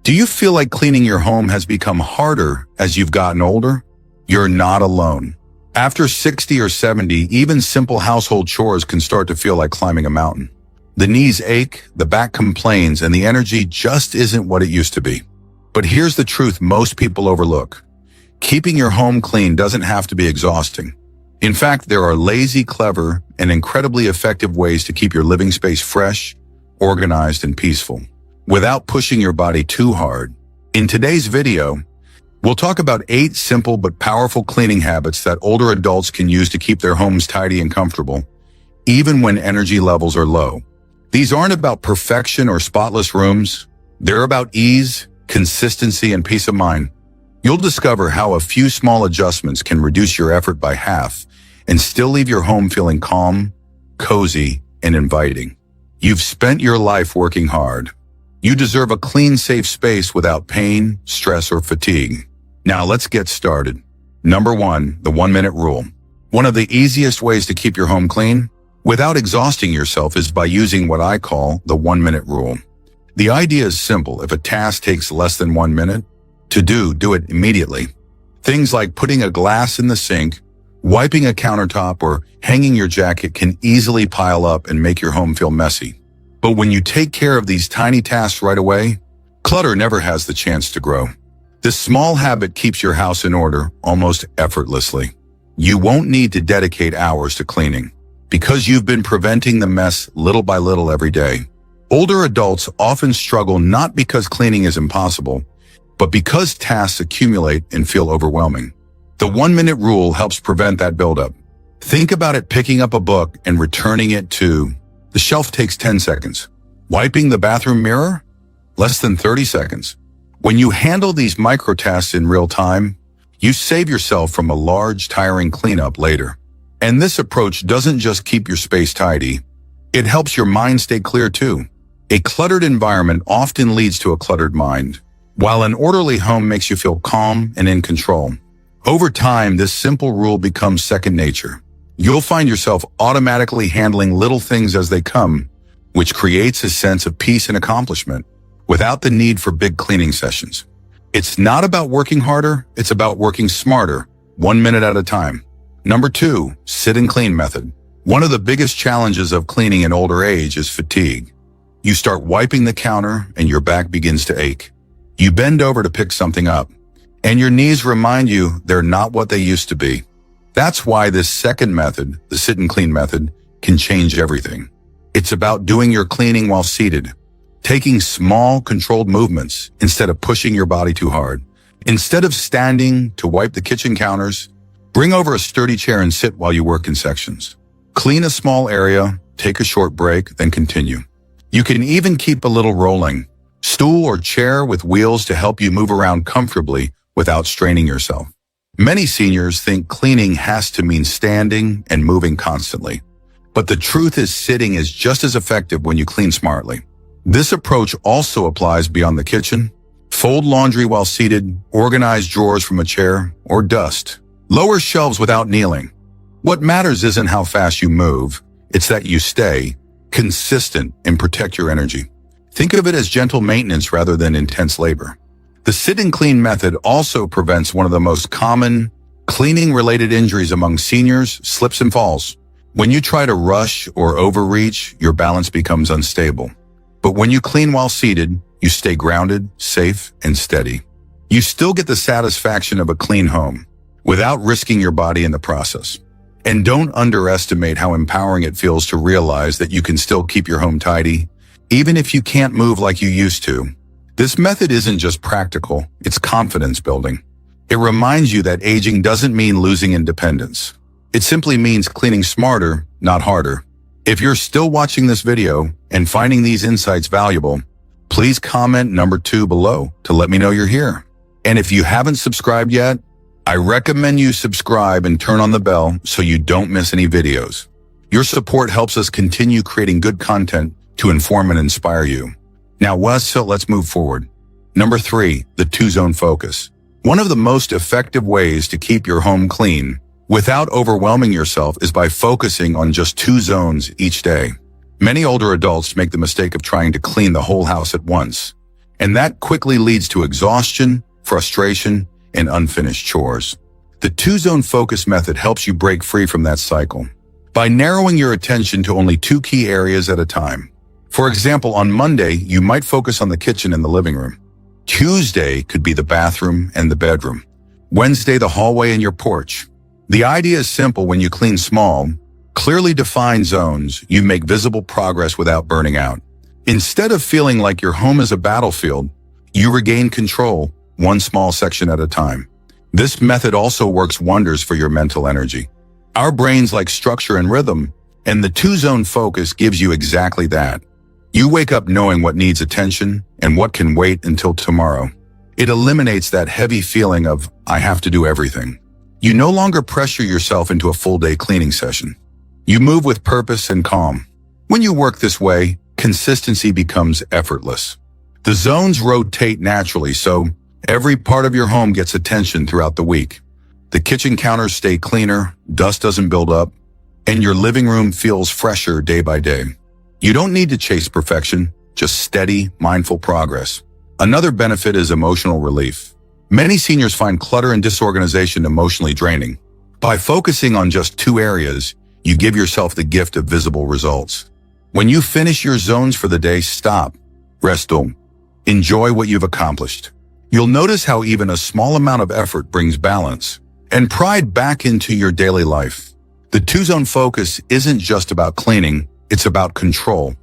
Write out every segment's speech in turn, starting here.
Do you feel like cleaning your home has become harder as you've gotten older? You're not alone. After 60 or 70, even simple household chores can start to feel like climbing a mountain. The knees ache, the back complains, and the energy just isn't what it used to be. But here's the truth most people overlook. Keeping your home clean doesn't have to be exhausting. In fact, there are lazy, clever, and incredibly effective ways to keep your living space fresh, organized, and peaceful, without pushing your body too hard. In today's video, we'll talk about 8 simple but powerful cleaning habits that older adults can use to keep their homes tidy and comfortable, even when energy levels are low. These aren't about perfection or spotless rooms. They're about ease, consistency, and peace of mind. You'll discover how a few small adjustments can reduce your effort by half and still leave your home feeling calm, cozy, and inviting. You've spent your life working hard. You deserve a clean, safe space without pain, stress, or fatigue. Now let's get started. Number 1, the 1-minute rule. One of the easiest ways to keep your home clean without exhausting yourself is by using what I call the 1-minute rule. The idea is simple. If a task takes less than 1 minute to do it immediately. Things like putting a glass in the sink, wiping a countertop, or hanging your jacket can easily pile up and make your home feel messy. But when you take care of these tiny tasks right away, clutter never has the chance to grow. This small habit keeps your house in order almost effortlessly. You won't need to dedicate hours to cleaning because you've been preventing the mess little by little every day. Older adults often struggle not because cleaning is impossible, but because tasks accumulate and feel overwhelming. The 1-minute rule helps prevent that buildup. Think about it: picking up a book and returning it to the shelf takes 10 seconds. Wiping the bathroom mirror? Less than 30 seconds. When you handle these micro tasks in real time, you save yourself from a large, tiring cleanup later. And this approach doesn't just keep your space tidy, it helps your mind stay clear too. A cluttered environment often leads to a cluttered mind, while an orderly home makes you feel calm and in control. Over time, this simple rule becomes second nature. You'll find yourself automatically handling little things as they come, which creates a sense of peace and accomplishment without the need for big cleaning sessions. It's not about working harder, it's about working smarter, 1 minute at a time. Number 2, sit and clean method. One of the biggest challenges of cleaning in older age is fatigue. You start wiping the counter and your back begins to ache. You bend over to pick something up, and your knees remind you they're not what they used to be. That's why this second method, the sit and clean method, can change everything. It's about doing your cleaning while seated, taking small, controlled movements instead of pushing your body too hard. Instead of standing to wipe the kitchen counters, bring over a sturdy chair and sit while you work in sections. Clean a small area, take a short break, then continue. You can even keep a little rolling stool or chair with wheels to help you move around comfortably without straining yourself. Many seniors think cleaning has to mean standing and moving constantly, but the truth is sitting is just as effective when you clean smartly. This approach also applies beyond the kitchen. Fold laundry while seated, organize drawers from a chair, or dust. Lower shelves without kneeling. What matters isn't how fast you move, it's that you stay consistent and protect your energy. Think of it as gentle maintenance rather than intense labor. The sit and clean method also prevents one of the most common cleaning-related injuries among seniors: slips and falls. When you try to rush or overreach, your balance becomes unstable. But when you clean while seated, you stay grounded, safe, and steady. You still get the satisfaction of a clean home without risking your body in the process. And don't underestimate how empowering it feels to realize that you can still keep your home tidy, even if you can't move like you used to. This method isn't just practical, it's confidence building. It reminds you that aging doesn't mean losing independence. It simply means cleaning smarter, not harder. If you're still watching this video and finding these insights valuable, please comment number 2 below to let me know you're here. And if you haven't subscribed yet, I recommend you subscribe and turn on the bell so you don't miss any videos. Your support helps us continue creating good content to inform and inspire you. Now, let's move forward. Number 3, the 2-zone focus. One of the most effective ways to keep your home clean without overwhelming yourself is by focusing on just 2 zones each day. Many older adults make the mistake of trying to clean the whole house at once, And that quickly leads to exhaustion, frustration, and unfinished chores. The two-zone focus method helps you break free from that cycle by narrowing your attention to only two key areas at a time. For example, on Monday, you might focus on the kitchen and the living room. Tuesday could be the bathroom and the bedroom. Wednesday, the hallway and your porch. The idea is simple. When you clean small, clearly defined zones, you make visible progress without burning out. Instead of feeling like your home is a battlefield, you regain control, one small section at a time. This method also works wonders for your mental energy. Our brains like structure and rhythm, and the two-zone focus gives you exactly that. You wake up knowing what needs attention and what can wait until tomorrow. It eliminates that heavy feeling of, I have to do everything. You no longer pressure yourself into a full-day cleaning session. You move with purpose and calm. When you work this way, consistency becomes effortless. The zones rotate naturally, so every part of your home gets attention throughout the week. The kitchen counters stay cleaner, dust doesn't build up, and your living room feels fresher day by day. You don't need to chase perfection, just steady, mindful progress. Another benefit is emotional relief. Many seniors find clutter and disorganization emotionally draining. By focusing on just two areas, you give yourself the gift of visible results. When you finish your zones for the day, stop, rest, enjoy what you've accomplished. You'll notice how even a small amount of effort brings balance and pride back into your daily life. The two-zone focus isn't just about cleaning, it's about control,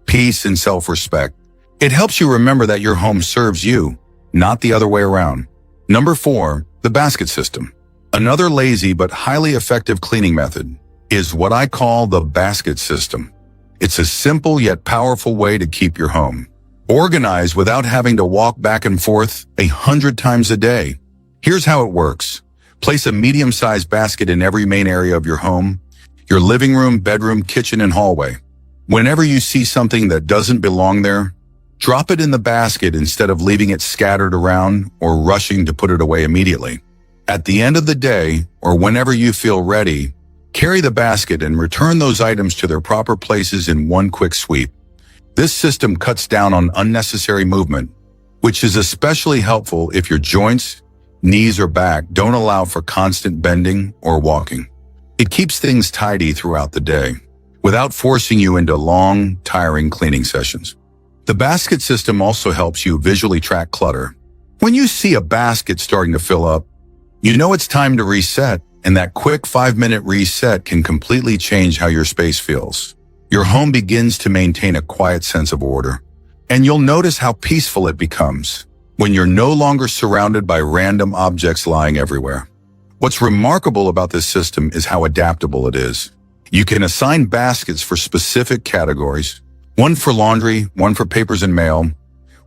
peace, and self-respect. It helps you remember that your home serves you, not the other way around. Number 4, the basket system. Another lazy but highly effective cleaning method is what I call the basket system. It's a simple yet powerful way to keep your home organized without having to walk back and forth 100 times a day. Here's how it works. Place a medium-sized basket in every main area of your home, your living room, bedroom, kitchen, and hallway. Whenever you see something that doesn't belong there, drop it in the basket instead of leaving it scattered around or rushing to put it away immediately. At the end of the day, or whenever you feel ready, carry the basket and return those items to their proper places in one quick sweep. This system cuts down on unnecessary movement, which is especially helpful if your joints, knees, or back don't allow for constant bending or walking. It keeps things tidy throughout the day, without forcing you into long, tiring cleaning sessions. The basket system also helps you visually track clutter. When you see a basket starting to fill up, you know it's time to reset, and that quick 5-minute reset can completely change how your space feels. Your home begins to maintain a quiet sense of order, and you'll notice how peaceful it becomes when you're no longer surrounded by random objects lying everywhere. What's remarkable about this system is how adaptable it is. You can assign baskets for specific categories, one for laundry, one for papers and mail,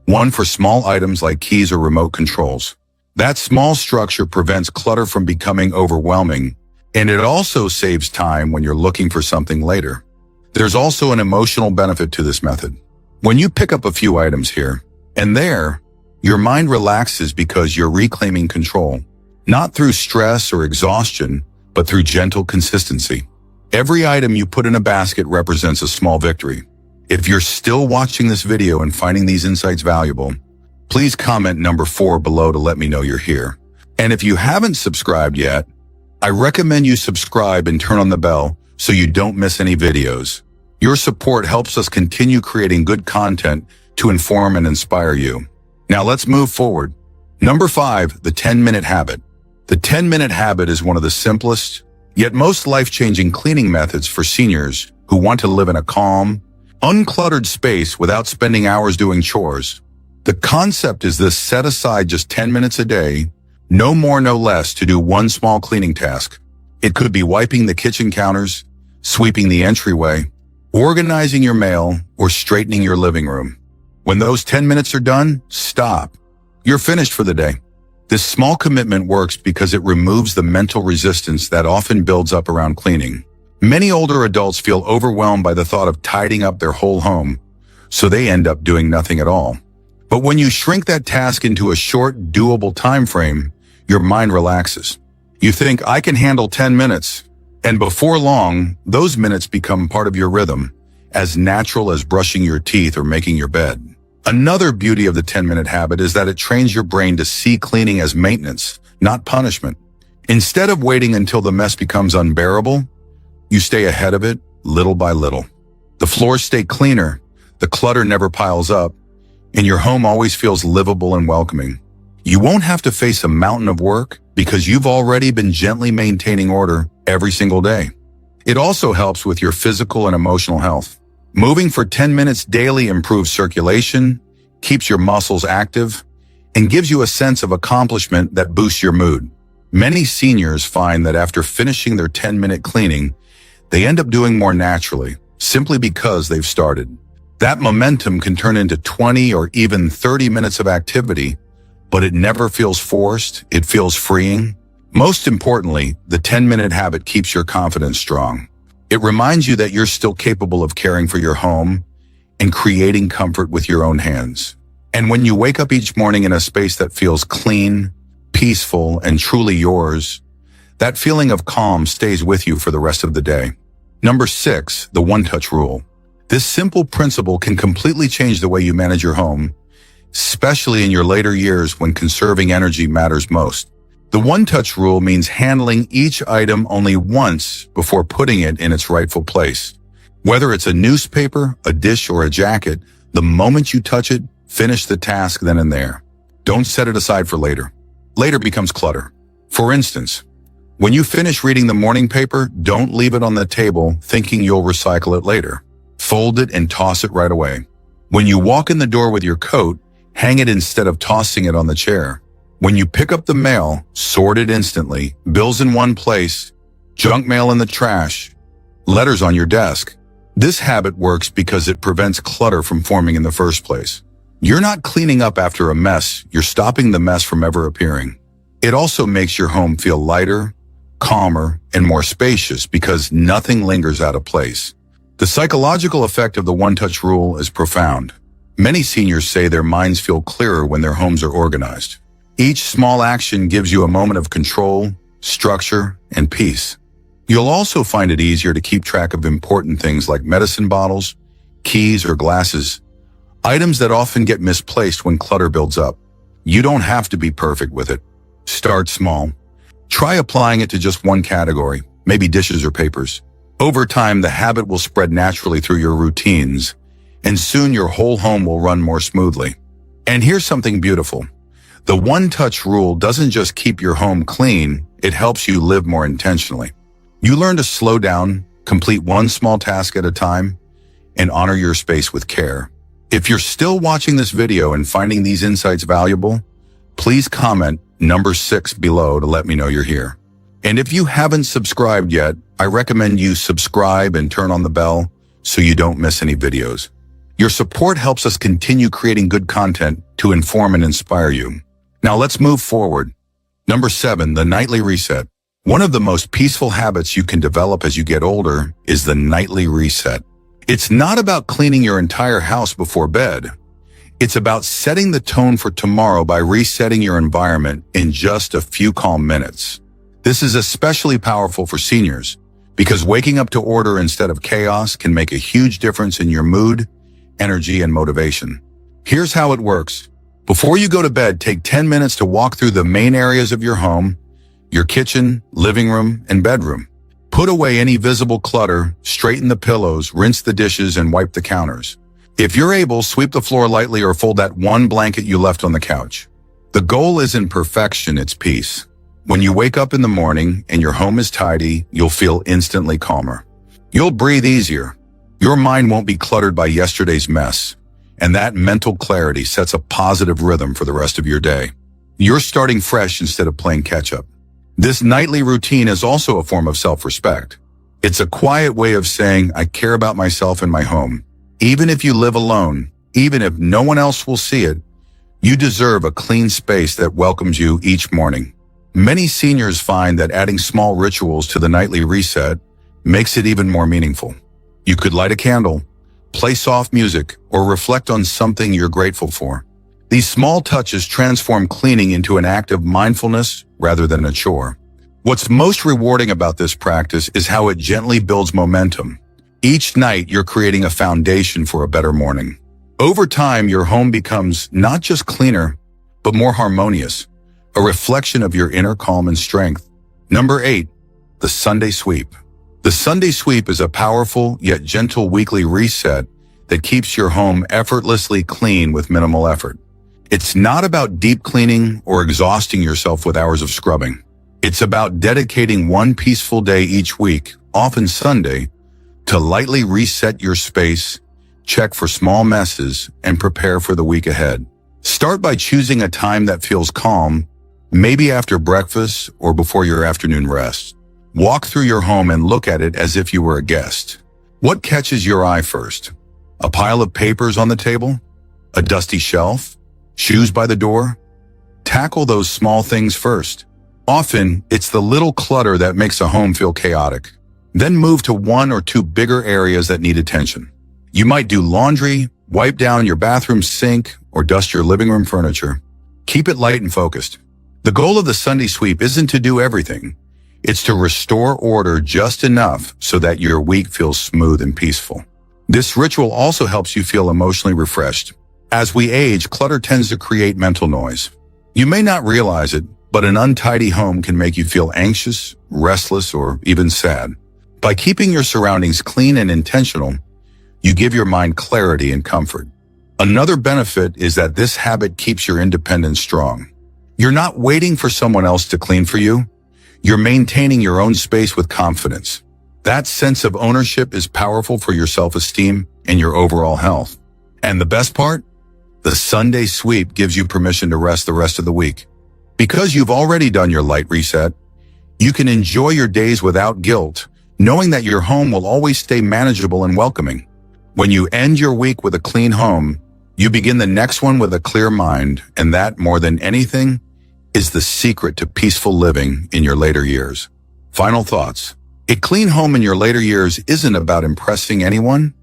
one for small items like keys or remote controls. That small structure prevents clutter from becoming overwhelming, and it also saves time when you're looking for something later. There's also an emotional benefit to this method. When you pick up a few items here and there, your mind relaxes because you're reclaiming control, not through stress or exhaustion, but through gentle consistency. Every item you put in a basket represents a small victory. If you're still watching this video and finding these insights valuable, please comment number 4 below to let me know you're here. And if you haven't subscribed yet, I recommend you subscribe and turn on the bell so you don't miss any videos. Your support helps us continue creating good content to inform and inspire you. Now let's move forward. Number 5, the 10-minute habit. The 10-minute habit is one of the simplest, yet most life-changing cleaning methods for seniors who want to live in a calm, uncluttered space without spending hours doing chores. The concept is this: set aside just 10 minutes a day, no more, no less, to do one small cleaning task. It could be wiping the kitchen counters, sweeping the entryway, organizing your mail, or straightening your living room. When those 10 minutes are done, stop. You're finished for the day. This small commitment works because it removes the mental resistance that often builds up around cleaning. Many older adults feel overwhelmed by the thought of tidying up their whole home, so they end up doing nothing at all. But when you shrink that task into a short, doable time frame, your mind relaxes. You think, I can handle 10 minutes. And before long, those minutes become part of your rhythm, as natural as brushing your teeth or making your bed. Another beauty of the 10-minute habit is that it trains your brain to see cleaning as maintenance, not punishment. Instead of waiting until the mess becomes unbearable, you stay ahead of it little by little. The floors stay cleaner, the clutter never piles up, and your home always feels livable and welcoming. You won't have to face a mountain of work because you've already been gently maintaining order every single day. It also helps with your physical and emotional health. Moving for 10 minutes daily improves circulation, keeps your muscles active, and gives you a sense of accomplishment that boosts your mood. Many seniors find that after finishing their 10-minute cleaning, they end up doing more naturally, simply because they've started. That momentum can turn into 20 or even 30 minutes of activity, but it never feels forced, it feels freeing. Most importantly, the 10-minute habit keeps your confidence strong. It reminds you that you're still capable of caring for your home and creating comfort with your own hands. And when you wake up each morning in a space that feels clean, peaceful, and truly yours, that feeling of calm stays with you for the rest of the day. Number 6, the one-touch rule. This simple principle can completely change the way you manage your home, especially in your later years when conserving energy matters most. The one-touch rule means handling each item only once before putting it in its rightful place. Whether it's a newspaper, a dish, or a jacket, the moment you touch it, finish the task then and there. Don't set it aside for later. Later becomes clutter. For instance, when you finish reading the morning paper, don't leave it on the table thinking you'll recycle it later. Fold it and toss it right away. When you walk in the door with your coat, hang it instead of tossing it on the chair. When you pick up the mail, sort it instantly, bills in one place, junk mail in the trash, letters on your desk. This habit works because it prevents clutter from forming in the first place. You're not cleaning up after a mess, you're stopping the mess from ever appearing. It also makes your home feel lighter, calmer, and more spacious because nothing lingers out of place. The psychological effect of the one-touch rule is profound. Many seniors say their minds feel clearer when their homes are organized. Each small action gives you a moment of control, structure, and peace. You'll also find it easier to keep track of important things like medicine bottles, keys, or glasses, items that often get misplaced when clutter builds up. You don't have to be perfect with it. Start small. Try applying it to just one category, maybe dishes or papers. Over time, the habit will spread naturally through your routines, and soon your whole home will run more smoothly. And here's something beautiful. The one-touch rule doesn't just keep your home clean, it helps you live more intentionally. You learn to slow down, complete one small task at a time, and honor your space with care. If you're still watching this video and finding these insights valuable, please comment number 6 below to let me know you're here. And if you haven't subscribed yet, I recommend you subscribe and turn on the bell so you don't miss any videos. Your support helps us continue creating good content to inform and inspire you. Now let's move forward. Number 7, the nightly reset. One of the most peaceful habits you can develop as you get older is the nightly reset. It's not about cleaning your entire house before bed. It's about setting the tone for tomorrow by resetting your environment in just a few calm minutes. This is especially powerful for seniors because waking up to order instead of chaos can make a huge difference in your mood, energy, and motivation. Here's how it works. Before you go to bed, take 10 minutes to walk through the main areas of your home, your kitchen, living room, and bedroom. Put away any visible clutter, straighten the pillows, rinse the dishes, and wipe the counters. If you're able, sweep the floor lightly or fold that one blanket you left on the couch. The goal isn't perfection, it's peace. When you wake up in the morning and your home is tidy, you'll feel instantly calmer. You'll breathe easier. Your mind won't be cluttered by yesterday's mess. And that mental clarity sets a positive rhythm for the rest of your day. You're starting fresh instead of playing catch-up. This nightly routine is also a form of self-respect. It's a quiet way of saying, I care about myself and my home. Even if you live alone, even if no one else will see it, you deserve a clean space that welcomes you each morning. Many seniors find that adding small rituals to the nightly reset makes it even more meaningful. You could light a candle, play soft music, or reflect on something you're grateful for. These small touches transform cleaning into an act of mindfulness rather than a chore. What's most rewarding about this practice is how it gently builds momentum. Each night, you're creating a foundation for a better morning. Over time, your home becomes not just cleaner, but more harmonious, a reflection of your inner calm and strength. Number 8, the Sunday sweep. The Sunday sweep is a powerful yet gentle weekly reset that keeps your home effortlessly clean with minimal effort. It's not about deep cleaning or exhausting yourself with hours of scrubbing. It's about dedicating one peaceful day each week, often Sunday, to lightly reset your space, check for small messes, and prepare for the week ahead. Start by choosing a time that feels calm, maybe after breakfast or before your afternoon rest. Walk through your home and look at it as if you were a guest. What catches your eye first? A pile of papers on the table? A dusty shelf? Shoes by the door? Tackle those small things first. Often, it's the little clutter that makes a home feel chaotic. Then move to one or two bigger areas that need attention. You might do laundry, wipe down your bathroom sink, or dust your living room furniture. Keep it light and focused. The goal of the Sunday sweep isn't to do everything. It's to restore order just enough so that your week feels smooth and peaceful. This ritual also helps you feel emotionally refreshed. As we age, clutter tends to create mental noise. You may not realize it, but an untidy home can make you feel anxious, restless, or even sad. By keeping your surroundings clean and intentional, you give your mind clarity and comfort. Another benefit is that this habit keeps your independence strong. You're not waiting for someone else to clean for you. You're maintaining your own space with confidence. That sense of ownership is powerful for your self-esteem and your overall health. And the best part? The Sunday sweep gives you permission to rest the rest of the week. Because you've already done your light reset, you can enjoy your days without guilt, knowing that your home will always stay manageable and welcoming. When you end your week with a clean home, you begin the next one with a clear mind, and that, more than anything, is the secret to peaceful living in your later years. Final thoughts. A clean home in your later years isn't about impressing anyone.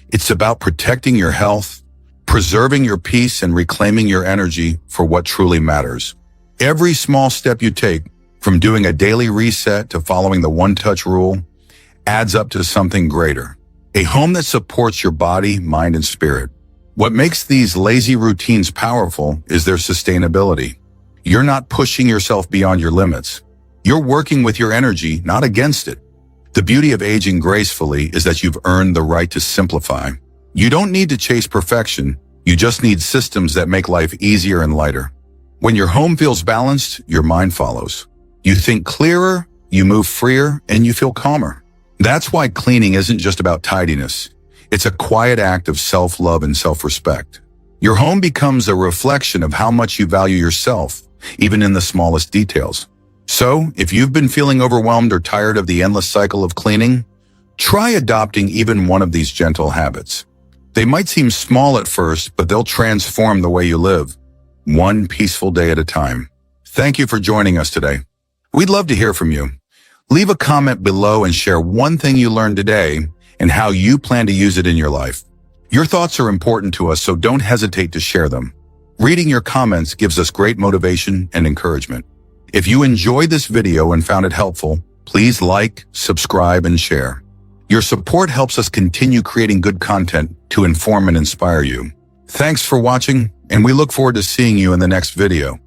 It's about protecting your health, preserving your peace, and reclaiming your energy for what truly matters. Every small step you take, from doing a daily reset to following the one-touch rule, adds up to something greater. A home that supports your body, mind, and spirit. What makes these lazy routines powerful is their sustainability. You're not pushing yourself beyond your limits. You're working with your energy, not against it. The beauty of aging gracefully is that you've earned the right to simplify. You don't need to chase perfection. You just need systems that make life easier and lighter. When your home feels balanced, your mind follows. You think clearer, you move freer, and you feel calmer. That's why cleaning isn't just about tidiness. It's a quiet act of self-love and self-respect. Your home becomes a reflection of how much you value yourself, even in the smallest details. So, if you've been feeling overwhelmed or tired of the endless cycle of cleaning, try adopting even one of these gentle habits. They might seem small at first, but they'll transform the way you live, one peaceful day at a time. Thank you for joining us today. We'd love to hear from you. Leave a comment below and share one thing you learned today and how you plan to use it in your life. Your thoughts are important to us, so don't hesitate to share them. Reading your comments gives us great motivation and encouragement. If you enjoyed this video and found it helpful, please like, subscribe, and share. Your support helps us continue creating good content to inform and inspire you. Thanks for watching, and we look forward to seeing you in the next video.